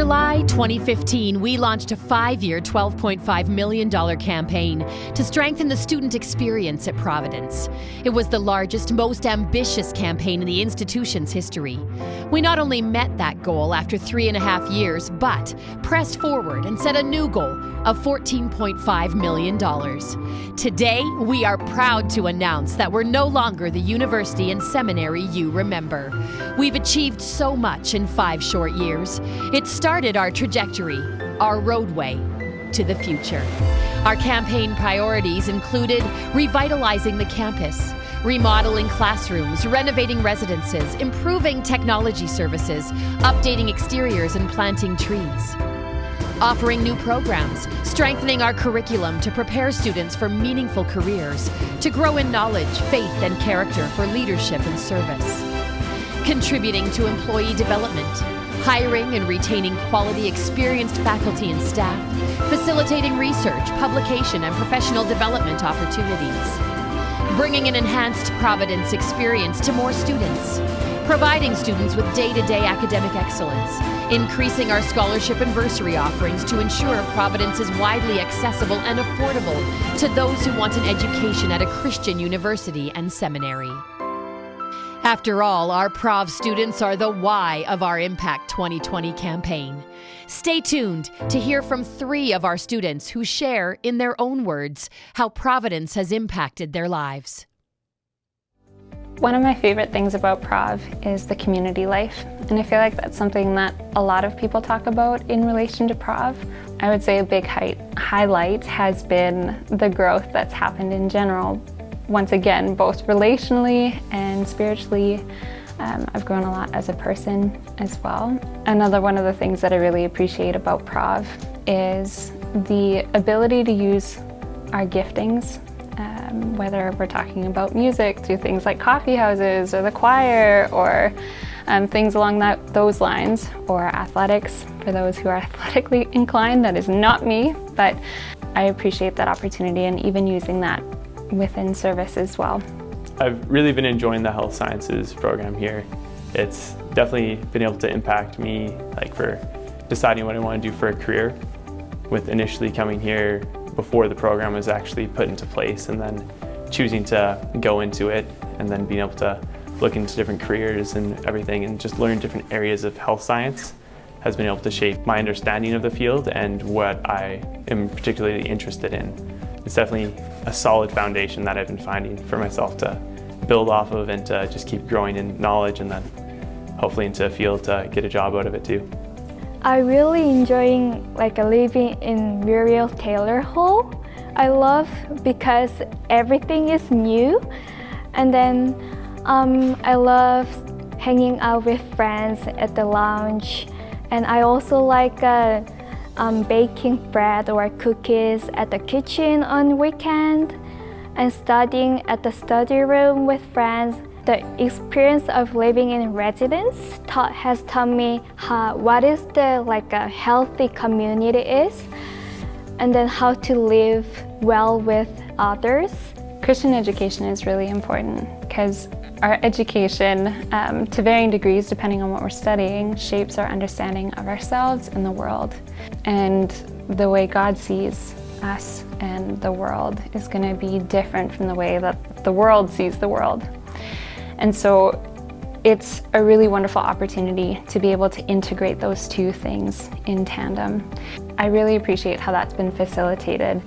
July 2015, we launched a 5-year, $12.5 million campaign to strengthen the student experience at Providence. It was the largest, most ambitious campaign in the institution's history. We not only met that goal after 3.5 years, but pressed forward and set a new goal of $14.5 million. Today, we are proud to announce that we're no longer the university and seminary you remember. We've achieved so much in 5 short years. It started our trajectory, our roadway to the future. Our campaign priorities included revitalizing the campus, remodeling classrooms, renovating residences, improving technology services, updating exteriors, and planting trees. Offering new programs, strengthening our curriculum to prepare students for meaningful careers, to grow in knowledge, faith, and character for leadership and service. Contributing to employee development, hiring and retaining quality, experienced faculty and staff, facilitating research, publication, and professional development opportunities. Bringing an enhanced Providence experience to more students, providing students with day-to-day academic excellence, increasing our scholarship and bursary offerings to ensure Providence is widely accessible and affordable to those who want an education at a Christian university and seminary. After all, our Prov students are the why of our Impact 2020 campaign. Stay tuned to hear from 3 of our students who share, in their own words, how Providence has impacted their lives. One of my favorite things about Prov is the community life, and I feel like that's something that a lot of people talk about in relation to Prov. I would say a big highlight has been the growth that's happened in general. Once again, both relationally and spiritually, I've grown a lot as a person as well. Another one of the things that I really appreciate about Prov is the ability to use our giftings, whether we're talking about music through things like coffee houses or the choir or things along those lines, or athletics for those who are athletically inclined. That is not me, but I appreciate that opportunity and even using that within service as well. I've really been enjoying the health sciences program here. It's definitely been able to impact me, like for deciding what I want to do for a career, with initially coming here before the program was actually put into place, and then choosing to go into it, and then being able to look into different careers and everything, and just learn different areas of health science has been able to shape my understanding of the field and what I am particularly interested in. It's definitely a solid foundation that I've been finding for myself to build off of and to just keep growing in knowledge, and then hopefully into a field to get a job out of it too. I really enjoying living in Muriel Taylor Hall. I love because everything is new, and then I love hanging out with friends at the lounge, and I also like baking bread or cookies at the kitchen on weekend, and studying at the study room with friends. The experience of living in residence has taught me what is a healthy community is, and then how to live well with others. Christian education is really important because our education, to varying degrees depending on what we're studying, shapes our understanding of ourselves and the world. And the way God sees us and the world is going to be different from the way that the world sees the world. And so it's a really wonderful opportunity to be able to integrate those two things in tandem. I really appreciate how that's been facilitated,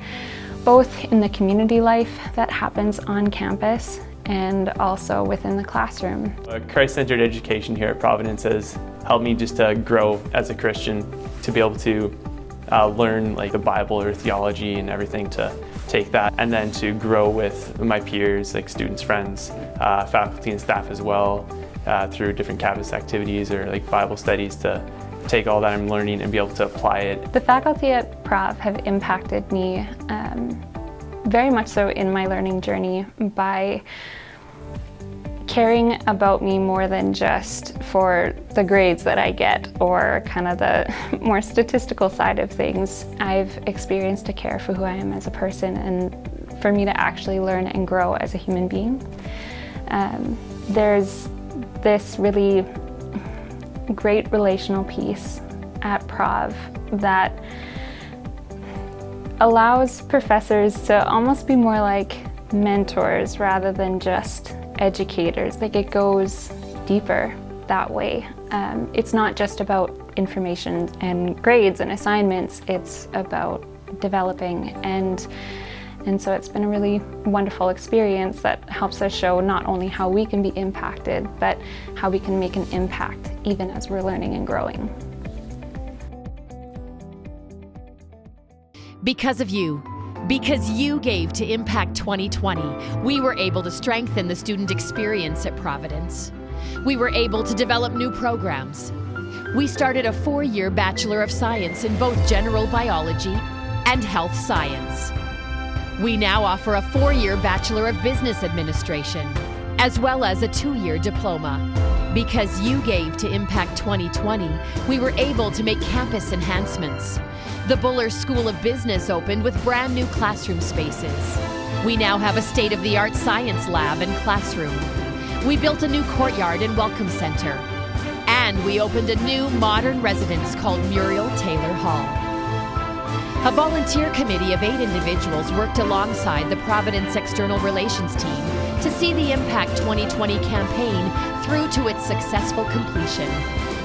both in the community life that happens on campus and also within the classroom. Christ-centered education here at Providence has helped me just to grow as a Christian, to be able to learn the Bible or theology and everything, to take that and then to grow with my peers, students, friends, faculty and staff as well, through different campus activities or Bible studies, to take all that I'm learning and be able to apply it. The faculty at Prov have impacted me very much so in my learning journey by caring about me more than just for the grades that I get or kind of the more statistical side of things. I've experienced a care for who I am as a person and for me to actually learn and grow as a human being. There's this really great relational piece at Prov that allows professors to almost be more like mentors rather than just educators. Like, it goes deeper that way. It's not just about information and grades and assignments, it's about developing, and so it's been a really wonderful experience that helps us show not only how we can be impacted, but how we can make an impact even as we're learning and growing. Because of you, because you gave to Impact 2020, we were able to strengthen the student experience at Providence. We were able to develop new programs. We started a 4-year Bachelor of Science in both general biology and health science. We now offer a 4-year Bachelor of Business Administration, as well as a 2-year diploma. Because you gave to Impact 2020, we were able to make campus enhancements. The Buller School of Business opened with brand new classroom spaces. We now have a state-of-the-art science lab and classroom. We built a new courtyard and welcome center. And we opened a new modern residence called Muriel Taylor Hall. A volunteer committee of 8 individuals worked alongside the Providence External Relations team to see the Impact 2020 campaign through to its successful completion.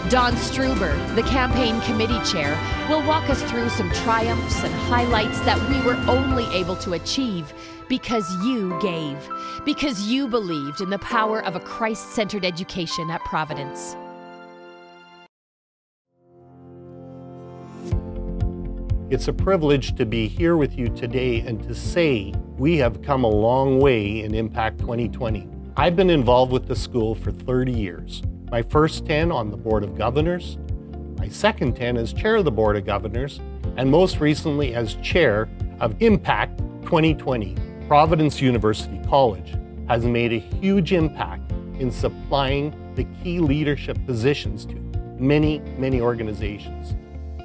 Don Struber, the campaign committee chair, will walk us through some triumphs and highlights that we were only able to achieve because you gave, because you believed in the power of a Christ-centered education at Providence. It's a privilege to be here with you today and to say we have come a long way in Impact 2020. I've been involved with the school for 30 years. My first 10 on the Board of Governors, my second 10 as Chair of the Board of Governors, and most recently as Chair of Impact 2020. Providence University College has made a huge impact in supplying the key leadership positions to many, many organizations.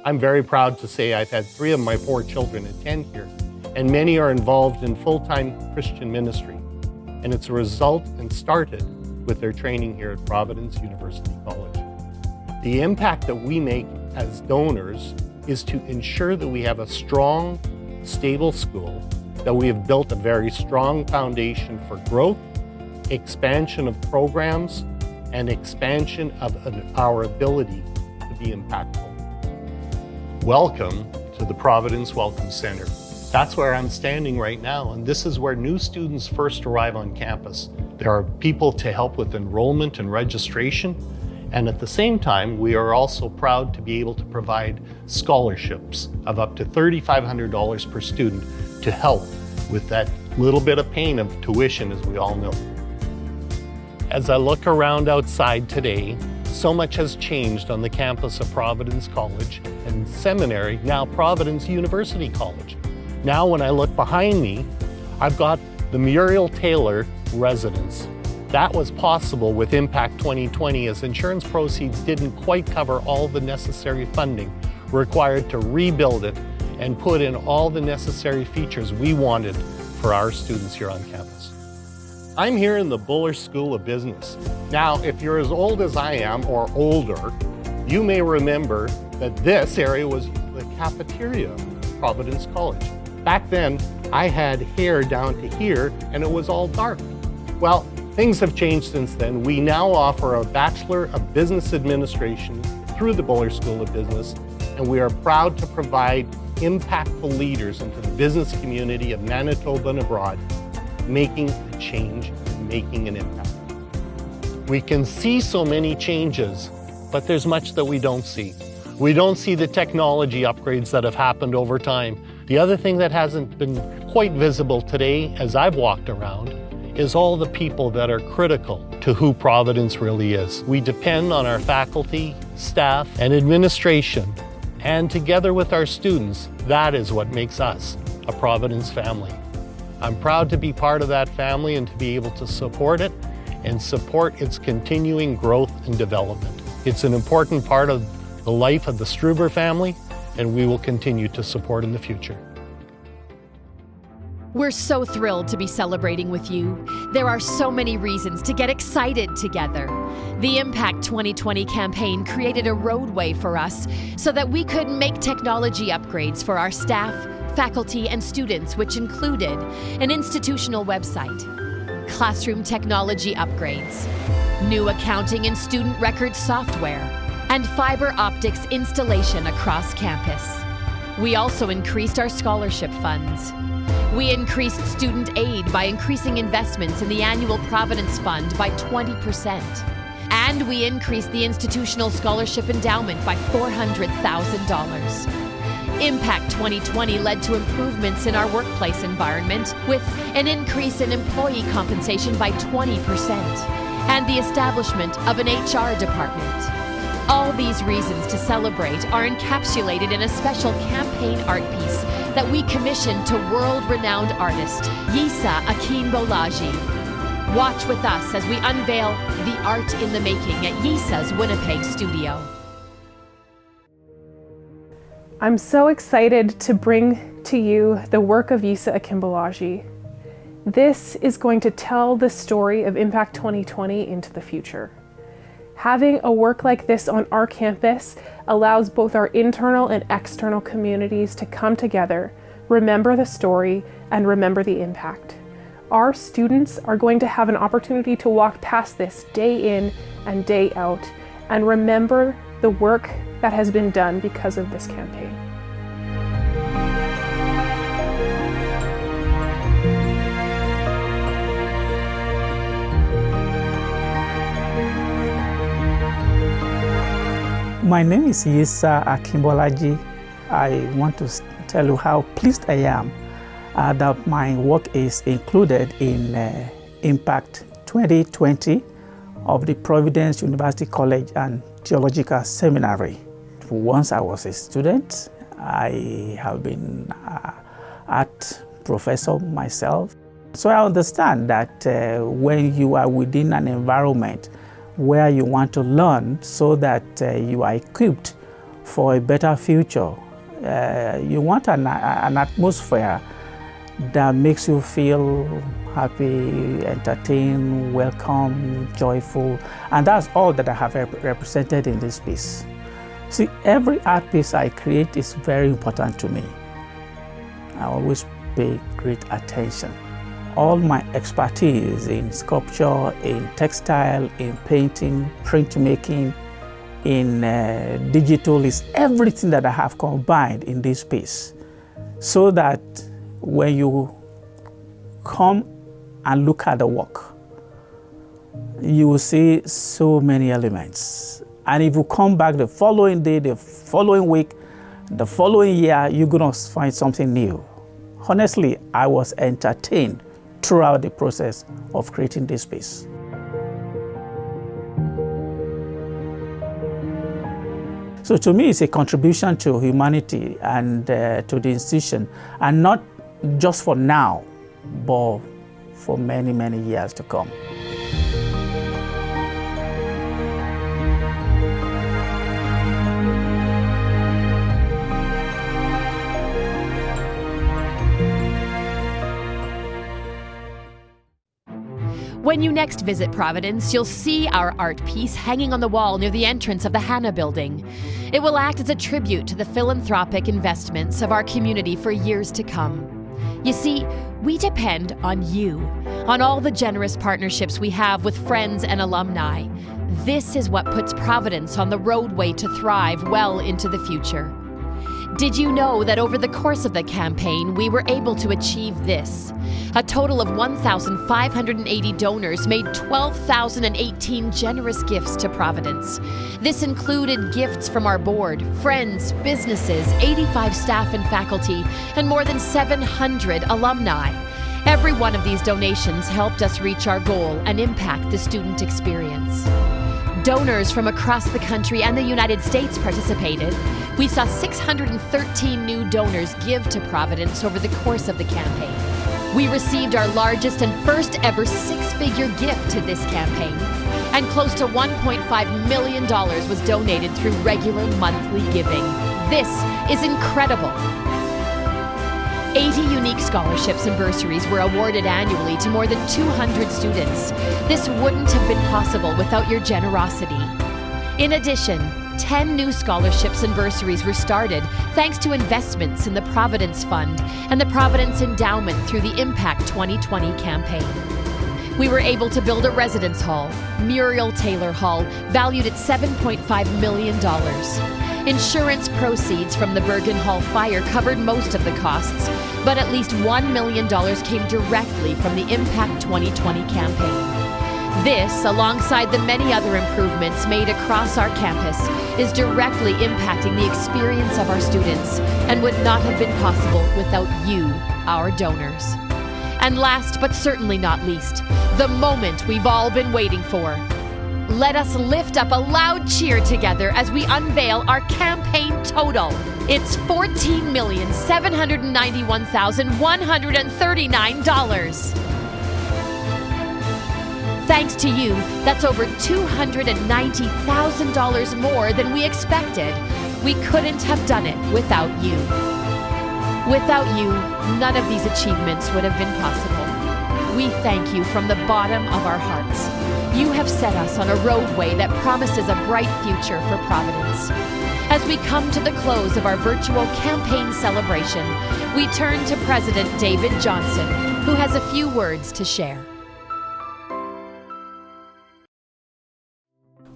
I'm very proud to say I've had 3 of my 4 children attend here, and many are involved in full-time Christian ministry. And it's a result and started with their training here at Providence University College. The impact that we make as donors is to ensure that we have a strong, stable school, that we have built a very strong foundation for growth, expansion of programs, and expansion of our ability to be impactful. Welcome to the Providence Welcome Center. That's where I'm standing right now, and this is where new students first arrive on campus. There are people to help with enrollment and registration, and at the same time, we are also proud to be able to provide scholarships of up to $3,500 per student to help with that little bit of pain of tuition, as we all know. As I look around outside today, so much has changed on the campus of Providence College and Seminary, now Providence University College. Now when I look behind me, I've got the Muriel Taylor residence. That was possible with Impact 2020 as insurance proceeds didn't quite cover all the necessary funding required to rebuild it and put in all the necessary features we wanted for our students here on campus. I'm here in the Buller School of Business. Now, if you're as old as I am or older, you may remember that this area was the cafeteria of Providence College. Back then, I had hair down to here and it was all dark. Well, things have changed since then. We now offer a Bachelor of Business Administration through the Buller School of Business, and we are proud to provide impactful leaders into the business community of Manitoba and abroad, making a change and making an impact. We can see so many changes, but there's much that we don't see. We don't see the technology upgrades that have happened over time. The other thing that hasn't been quite visible today as I've walked around is all the people that are critical to who Providence really is. We depend on our faculty, staff, and administration, and together with our students, that is what makes us a Providence family. I'm proud to be part of that family and to be able to support it and support its continuing growth and development. It's an important part of the life of the Struber family, and we will continue to support in the future. We're so thrilled to be celebrating with you. There are so many reasons to get excited together. The Impact 2020 campaign created a roadway for us so that we could make technology upgrades for our staff, faculty, and students, which included an institutional website, classroom technology upgrades, new accounting and student record software, and fiber optics installation across campus. We also increased our scholarship funds. We increased student aid by increasing investments in the annual Providence Fund by 20%. And we increased the institutional scholarship endowment by $400,000. Impact 2020 led to improvements in our workplace environment with an increase in employee compensation by 20% and the establishment of an HR department. All these reasons to celebrate are encapsulated in a special campaign art piece that we commissioned to world-renowned artist Yisa Akinbolaji. Watch with us as we unveil the art in the making at Yisa's Winnipeg studio. I'm so excited to bring to you the work of Yisa Akinbolaji. This is going to tell the story of Impact 2020 into the future. Having a work like this on our campus allows both our internal and external communities to come together, remember the story, and remember the impact. Our students are going to have an opportunity to walk past this day in and day out and remember the work that has been done because of this campaign. My name is Yisa Akinbolaji. I want to tell you how pleased I am that my work is included in Impact 2020 of the Providence University College and Theological Seminary. Once I was a student, I have been an art professor myself. So I understand that when you are within an environment where you want to learn so that you are equipped for a better future, you want an atmosphere that makes you feel happy, entertained, welcome, joyful, and that's all that I have represented in this piece. See, every art piece I create is very important to me. I always pay great attention. All my expertise in sculpture, in textile, in painting, printmaking, in digital is everything that I have combined in this piece, so that when you come and look at the work, you will see so many elements. And if you come back the following day, the following week, the following year, you're going to find something new. Honestly, I was entertained throughout the process of creating this piece. So to me, it's a contribution to humanity and to the institution, and not just for now, but for many, many years to come. When you next visit Providence, you'll see our art piece hanging on the wall near the entrance of the Hanna Building. It will act as a tribute to the philanthropic investments of our community for years to come. You see, we depend on you, on all the generous partnerships we have with friends and alumni. This is what puts Providence on the roadway to thrive well into the future. Did you know that over the course of the campaign, we were able to achieve this? A total of 1,580 donors made 12,018 generous gifts to Providence. This included gifts from our board, friends, businesses, 85 staff and faculty, and more than 700 alumni. Every one of these donations helped us reach our goal and impact the student experience. Donors from across the country and the United States participated. We saw 613 new donors give to Providence over the course of the campaign. We received our largest and first ever six-figure gift to this campaign, and close to $1.5 million was donated through regular monthly giving. This is incredible. 80 unique scholarships and bursaries were awarded annually to more than 200 students. This wouldn't have been possible without your generosity. In addition, 10 new scholarships and bursaries were started thanks to investments in the Providence Fund and the Providence Endowment through the Impact 2020 campaign. We were able to build a residence hall, Muriel Taylor Hall, valued at $7.5 million. Insurance proceeds from the Bergen Hall fire covered most of the costs, but at least $1 million came directly from the Impact 2020 campaign. This, alongside the many other improvements made across our campus, is directly impacting the experience of our students and would not have been possible without you, our donors. And last but certainly not least, the moment we've all been waiting for. Let us lift up a loud cheer together as we unveil our campaign total. It's $14,791,139. Thanks to you, that's over $290,000 more than we expected. We couldn't have done it without you. Without you, none of these achievements would have been possible. We thank you from the bottom of our hearts. You have set us on a roadway that promises a bright future for Providence. As we come to the close of our virtual campaign celebration, we turn to President David Johnson, who has a few words to share.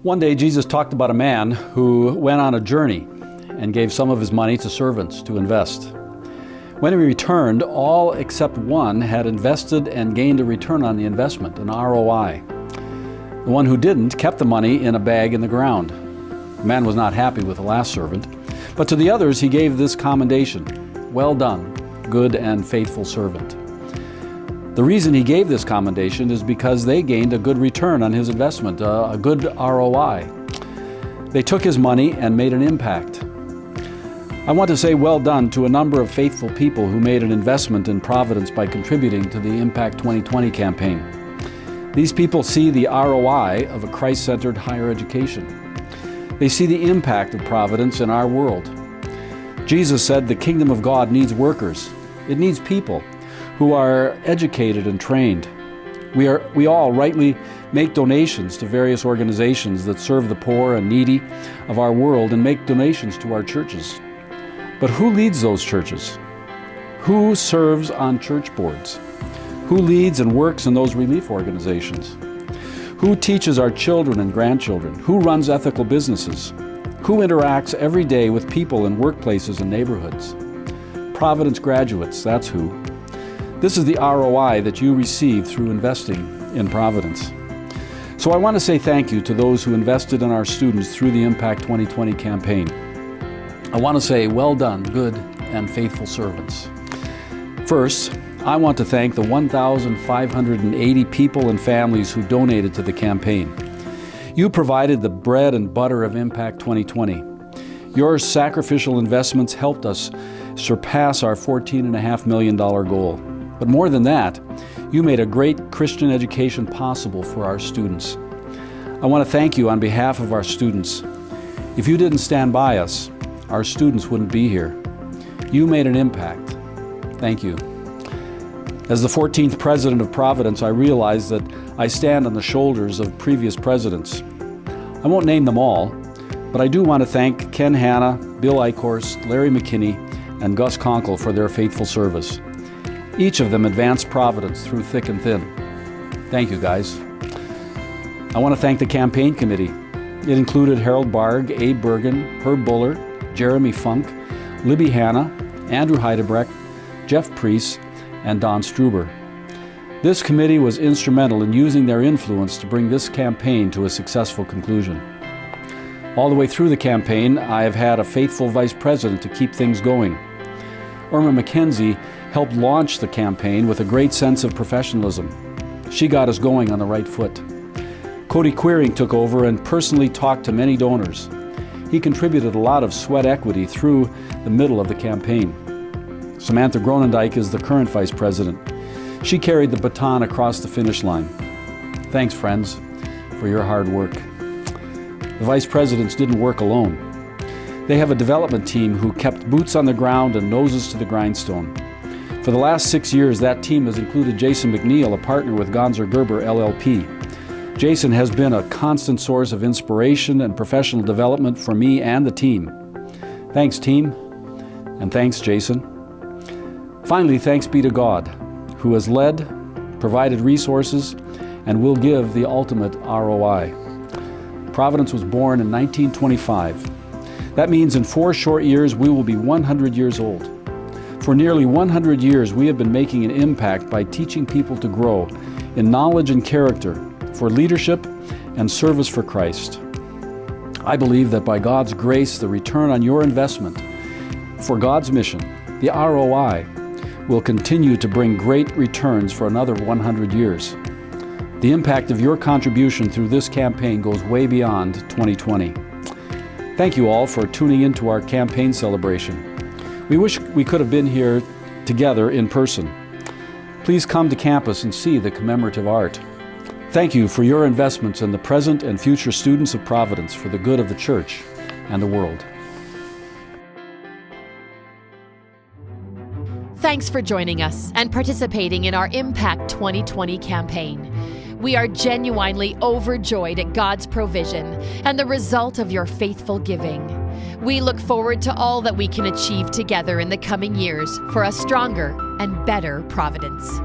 One day, Jesus talked about a man who went on a journey and gave some of his money to servants to invest. When he returned, all except one had invested and gained a return on the investment, an ROI. The one who didn't kept the money in a bag in the ground. The man was not happy with the last servant, but to the others he gave this commendation: "Well done, good and faithful servant." The reason he gave this commendation is because they gained a good return on his investment, a good ROI. They took his money and made an impact. I want to say well done to a number of faithful people who made an investment in Providence by contributing to the Impact 2020 campaign. These people see the ROI of a Christ-centered higher education. They see the impact of Providence in our world. Jesus said the kingdom of God needs workers. It needs people who are educated and trained. We all rightly make donations to various organizations that serve the poor and needy of our world and make donations to our churches. But who leads those churches? Who serves on church boards? Who leads and works in those relief organizations? Who teaches our children and grandchildren? Who runs ethical businesses? Who interacts every day with people in workplaces and neighborhoods? Providence graduates, that's who. This is the ROI that you receive through investing in Providence. So I want to say thank you to those who invested in our students through the Impact 2020 campaign. I want to say well done, good and faithful servants. First, I want to thank the 1,580 people and families who donated to the campaign. You provided the bread and butter of Impact 2020. Your sacrificial investments helped us surpass our $14.5 million goal. But more than that, you made a great Christian education possible for our students. I want to thank you on behalf of our students. If you didn't stand by us, our students wouldn't be here. You made an impact. Thank you. As the 14th president of Providence, I realize that I stand on the shoulders of previous presidents. I won't name them all, but I do want to thank Ken Hanna, Bill Eichhorst, Larry McKinney, and Gus Conkle for their faithful service. Each of them advanced Providence through thick and thin. Thank you, guys. I want to thank the campaign committee. It included Harold Barg, Abe Bergen, Herb Buller, Jeremy Funk, Libby Hanna, Andrew Heidebrecht, Jeff Priest, and Don Struber. This committee was instrumental in using their influence to bring this campaign to a successful conclusion. All the way through the campaign, I have had a faithful vice president to keep things going. Irma McKenzie helped launch the campaign with a great sense of professionalism. She got us going on the right foot. Cody Queering took over and personally talked to many donors. He contributed a lot of sweat equity through the middle of the campaign. Samantha Gronendijk is the current vice president. She carried the baton across the finish line. Thanks, friends, for your hard work. The vice presidents didn't work alone. They have a development team who kept boots on the ground and noses to the grindstone. For the last 6 years, that team has included Jason McNeil, a partner with Gonzer Gerber LLP. Jason has been a constant source of inspiration and professional development for me and the team. Thanks, team, and thanks, Jason. Finally, thanks be to God, who has led, provided resources, and will give the ultimate ROI. Providence was born in 1925. That means in 4 short years, we will be 100 years old. For nearly 100 years, we have been making an impact by teaching people to grow in knowledge and character for leadership and service for Christ. I believe that by God's grace, the return on your investment for God's mission, the ROI, will continue to bring great returns for another 100 years. The impact of your contribution through this campaign goes way beyond 2020. Thank you all for tuning into our campaign celebration. We wish we could have been here together in person. Please come to campus and see the commemorative art. Thank you for your investments in the present and future students of Providence for the good of the church and the world. Thanks for joining us and participating in our Impact 2020 campaign. We are genuinely overjoyed at God's provision and the result of your faithful giving. We look forward to all that we can achieve together in the coming years for a stronger and better Providence.